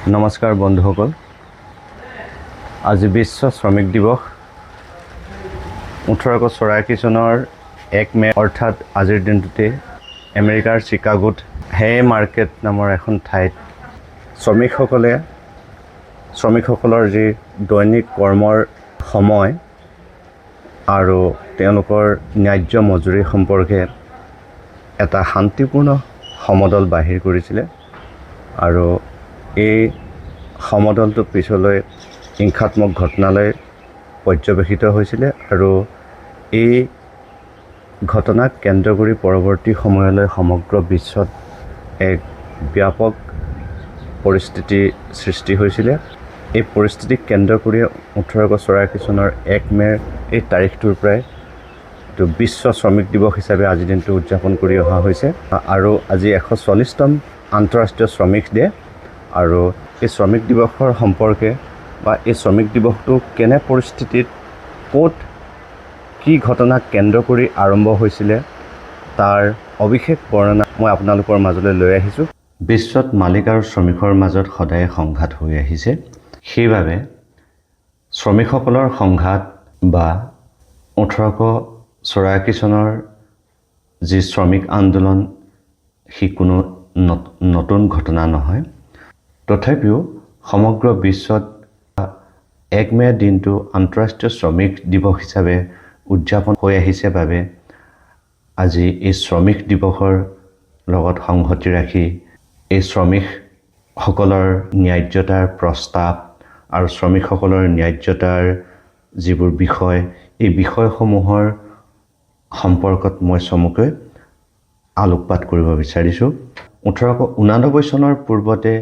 নমস্কাৰ বন্ধুসকল, আজি বিশ্ব শ্ৰমিক দিৱস 1884 চনৰ 1 মে অৰ্থাৎ আজিৰ দিনটোতে আমেৰিকাৰ চিকাগোত হে মাৰ্কেট নামৰ এখন ঠাইত শ্ৰমিকসকলৰ যি দৈনিক কৰ্মৰ সময় আৰু তেওঁলোকৰ ন্যায্য মজুৰি সম্পৰ্কে এটা শান্তিপূৰ্ণ সমদল বাহিৰ কৰিছিলে আৰু এই সমদলটো পিছলৈ হিংসাত্মক ঘটনালৈ পৰ্যবেক্ষিত হৈছিলে আৰু এই ঘটনাক কেন্দ্ৰ কৰি পৰৱৰ্তী সময়লৈ সমগ্ৰ বিশ্বত এক ব্যাপক পৰিস্থিতি সৃষ্টি হৈছিলে। এই পৰিস্থিতিক কেন্দ্ৰ কৰি 1884 চনৰ 1 মেৰ এই তাৰিখটোৰ পৰাই বিশ্ব শ্ৰমিক দিৱস হিচাপে আজিৰ দিনটো উদযাপন কৰি অহা হৈছে আৰু আজি 140তম আন্তঃৰাষ্ট্ৰীয় শ্ৰমিক ডে। আৰু এই শ্ৰমিক দিৱসৰ সম্পৰ্কে বা এই শ্ৰমিক দিৱসটো কেনে পৰিস্থিতিত ক'ত কি ঘটনাক কেন্দ্ৰ কৰি আৰম্ভ হৈছিলে তাৰ অবিশেষ বৰ্ণনা মই আপোনালোকৰ মাজলৈ লৈ আহিছোঁ। বিশ্বত মালিক আৰু শ্ৰমিকৰ মাজত সদায় সংঘাত হৈ আহিছে। সেইবাবে শ্ৰমিকসকলৰ সংঘাত বা 1884 চনৰ যি শ্ৰমিক আন্দোলন সি কোনো নতুন ঘটনা নহয়। তথাপিও সমগ্ৰ বিশ্বত 1 মে দিনটো আন্তঃৰাষ্ট্ৰীয় শ্ৰমিক দিৱস হিচাপে উদযাপন হৈ আহিছে বাবে আজি এই শ্ৰমিক দিৱসৰ লগত সংগতি ৰাখি এই শ্ৰমিকসকলৰ ন্যায্যতাৰ প্ৰস্তাৱ আৰু শ্ৰমিকসকলৰ ন্যায্যতাৰ যিবোৰ বিষয়, এই বিষয়সমূহৰ সম্পৰ্কত মই চমুকৈ আলোকপাত কৰিব বিচাৰিছোঁ। 1889 চনৰ পূৰ্বতে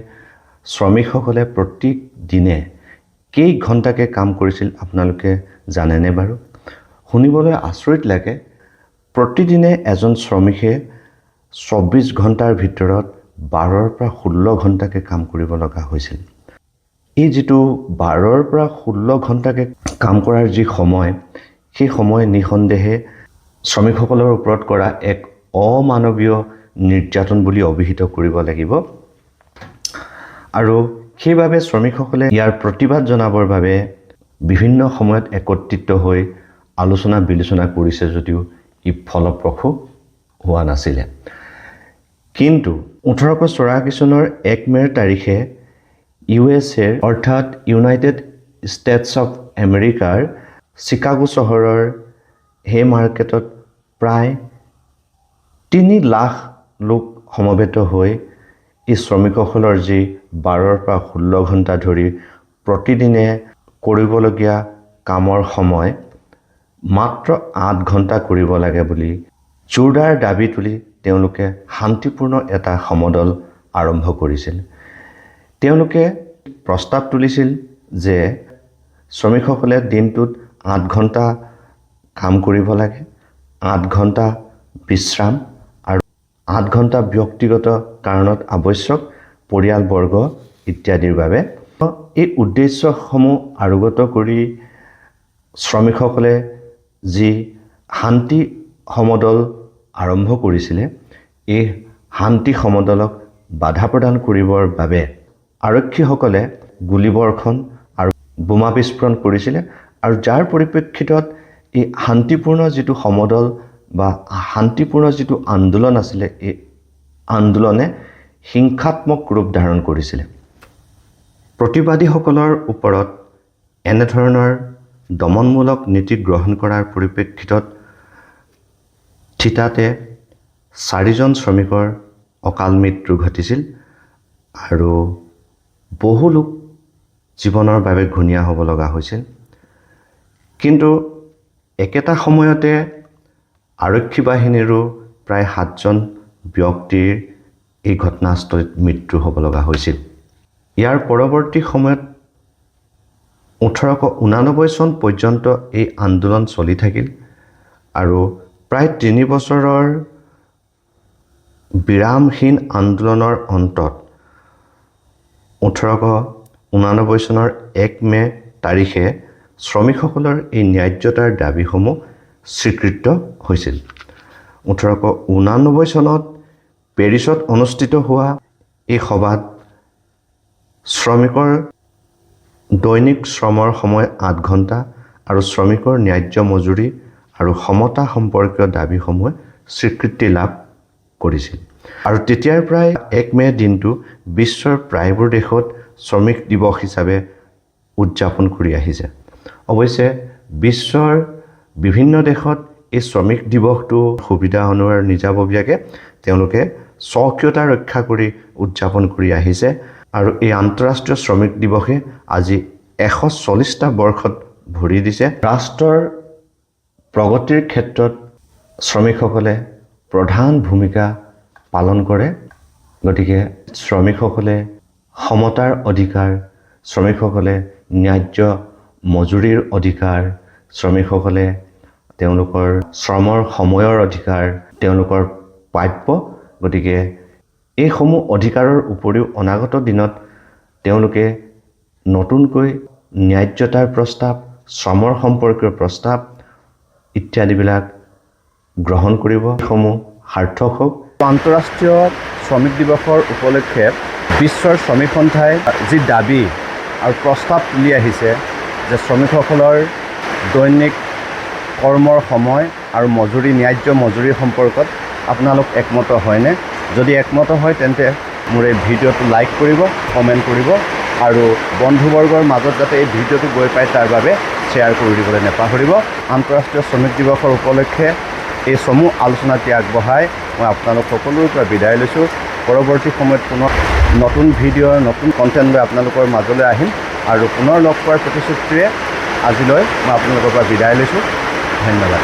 শ্ৰমিকসকলে প্ৰত্যেক দিনে কেই ঘণ্টাকৈ কাম কৰিছিল আপোনালোকে জানেনে বাৰু? শুনিবলৈ আচৰিত লাগে। প্ৰতিদিনে এজন শ্ৰমিকে 24 ঘণ্টাৰ ভিতৰত 12ৰ পৰা 16 ঘণ্টাকৈ কাম কৰিব লগা হৈছিল। এই যিটো 12ৰ পৰা 16 ঘণ্টাকৈ কাম কৰাৰ যি সময়, সেই সময় নিঃসন্দেহে শ্ৰমিকসকলৰ ওপৰত কৰা এক অমানৱীয় নিৰ্যাতন বুলি অভিহিত কৰিব লাগিব। আৰু সেইবাবে শ্ৰমিকসকলে ইয়াৰ প্ৰতিবাদ জনাবৰ বাবে বিভিন্ন সময়ত একত্ৰিত হৈ আলোচনা বিলোচনা কৰিছে যদিও ই ফলপ্ৰসূ হোৱা নাছিলে। কিন্তু 1884 চনৰ 1 মেৰ তাৰিখে USA অৰ্থাৎ ইউনাইটেড ষ্টেটছ অফ আমেৰিকাৰ চিকাগো চহৰৰ হে মাৰ্কেটত প্ৰায় 3 লাখ লোক সমবেত হৈ এই শ্ৰমিকসকলৰ যি 12ৰ পৰা 16 ঘণ্টা ধৰি প্ৰতিদিনে কৰিবলগীয়া কামৰ সময় মাত্ৰ 8 ঘণ্টা কৰিব লাগে বুলি জোৰদাৰ দাবী তুলি তেওঁলোকে শান্তিপূৰ্ণ এটা সমদল আৰম্ভ কৰিছিল। তেওঁলোকে প্ৰস্তাৱ তুলিছিল যে শ্ৰমিকসকলে দিনটোত 8 ঘণ্টা কাম কৰিব লাগে, 8 ঘণ্টা বিশ্ৰাম আৰু 8 ঘণ্টা ব্যক্তিগত কাৰণত আৱশ্যক পৰিয়ালবৰ্গ ইত্যাদিৰ বাবে। এই উদ্দেশ্যসমূহ আৰোগত কৰি শ্ৰমিকসকলে যি শান্তি সমদল আৰম্ভ কৰিছিলে, এই শান্তি সমদলক বাধা প্ৰদান কৰিবৰ বাবে আৰক্ষীসকলে গুলীবৰ্ষণ আৰু বোমা বিস্ফোৰণ কৰিছিলে আৰু যাৰ পৰিপ্ৰেক্ষিতত এই শান্তিপূৰ্ণ যিটো সমদল বা শান্তিপূৰ্ণ যিটো আন্দোলন আছিলে, এই আন্দোলনে হিংসাত্মক ৰূপ ধাৰণ কৰিছিলে। প্ৰতিবাদীসকলৰ ওপৰত এনেধৰণৰ দমনমূলক নীতি গ্ৰহণ কৰাৰ পৰিপ্ৰেক্ষিতত থিতাতে 4জন শ্ৰমিকৰ অকাল মৃত্যু ঘটিছিল আৰু বহু লোক জীৱনৰ বাবে ঘূণীয়া হ'ব লগা হৈছিল। কিন্তু একেটা সময়তে আৰক্ষী বাহিনীৰো প্ৰায় 7জন ব্যক্তিৰ এই ঘটনাস্থলীত মৃত্যু হ'ব লগা হৈছিল। ইয়াৰ পৰৱৰ্তী সময়ত 1889 চন পৰ্যন্ত এই আন্দোলন চলি থাকিল আৰু প্ৰায় 3 বছৰৰ বিৰামহীন আন্দোলনৰ অন্তত 1889 চনৰ 1 মে তাৰিখে শ্ৰমিকসকলৰ এই ন্যায্যতাৰ দাবীসমূহ স্বীকৃত হৈছিল। 1889 চনত পেৰিছত অনুষ্ঠিত হোৱা এই সভাত শ্ৰমিকৰ দৈনিক শ্ৰমৰ সময় 8 ঘণ্টা আৰু শ্ৰমিকৰ ন্যায্য মজুৰি আৰু সমতা সম্পৰ্কীয় দাবীসমূহে স্বীকৃতি লাভ কৰিছিল। আৰু তেতিয়াৰ পৰাই 1 মে দিনটো বিশ্বৰ প্ৰায়বোৰ দেশত শ্ৰমিক দিৱস হিচাপে উদযাপন কৰি আহিছে। অৱশ্যে বিশ্বৰ বিভিন্ন দেশত এই শ্ৰমিক দিৱসটো সুবিধা অনুসাৰে নিজাববীয়াকৈ তেওঁলোকে স্বকীয়তা ৰক্ষা কৰি উদযাপন কৰি আহিছে। আৰু এই আন্তঃৰাষ্ট্ৰীয় শ্ৰমিক দিৱসে আজি 140টা বৰ্ষত ভৰি দিছে। ৰাষ্ট্ৰৰ প্ৰগতিৰ ক্ষেত্ৰত শ্ৰমিকসকলে প্ৰধান ভূমিকা পালন কৰে। গতিকে শ্ৰমিকসকলে সমতাৰ অধিকাৰ, শ্ৰমিকসকলে ন্যায্য মজুৰিৰ অধিকাৰ, শ্ৰমিকসকলে তেওঁলোকৰ শ্ৰমৰ সময়ৰ অধিকাৰ, তেওঁলোকৰ প্ৰাপ্য। গতিকে এইসমূহ অধিকাৰৰ উপৰিও অনাগত দিনত তেওঁলোকে নতুনকৈ ন্যায্যতাৰ প্ৰস্তাৱ, শ্ৰমৰ সম্পৰ্কীয় প্ৰস্তাৱ ইত্যাদিবিলাক গ্ৰহণ কৰিব। এইসমূহ সাৰ্থক হওক। আন্তঃৰাষ্ট্ৰীয় শ্ৰমিক দিৱসৰ উপলক্ষে বিশ্বৰ শ্ৰমিক সন্থাই যি দাবী আৰু প্ৰস্তাৱ তুলি আহিছে যে শ্ৰমিকসকলৰ দৈনিক কৰ্মৰ সময় আৰু মজুৰি, ন্যায্য মজুৰি সম্পৰ্কত আপোনালোক একমত হয়নে? যদি একমত হয় তেন্তে মোৰ এই ভিডিঅ'টো লাইক কৰিব, কমেণ্ট কৰিব আৰু বন্ধুবৰ্গৰ মাজত যাতে এই ভিডিঅ'টো গৈ পায় তাৰ বাবে শ্বেয়াৰ কৰি দিবলৈ নাপাহৰিব। আন্তঃৰাষ্ট্ৰীয় শ্ৰমিক দিৱসৰ উপলক্ষে এই সমূহ আলোচনাটি আগবঢ়াই মই আপোনালোক সকলোৰে পৰা বিদায় লৈছোঁ। পৰৱৰ্তী সময়ত পুনৰ নতুন ভিডিঅ', নতুন কণ্টেণ্ট লৈ আপোনালোকৰ মাজলৈ আহিম আৰু পুনৰ লগ পোৱাৰ প্ৰতিশ্ৰুতিৰে আজিলৈ মই আপোনালোকৰ পৰা বিদায় লৈছোঁ। ধন্যবাদ।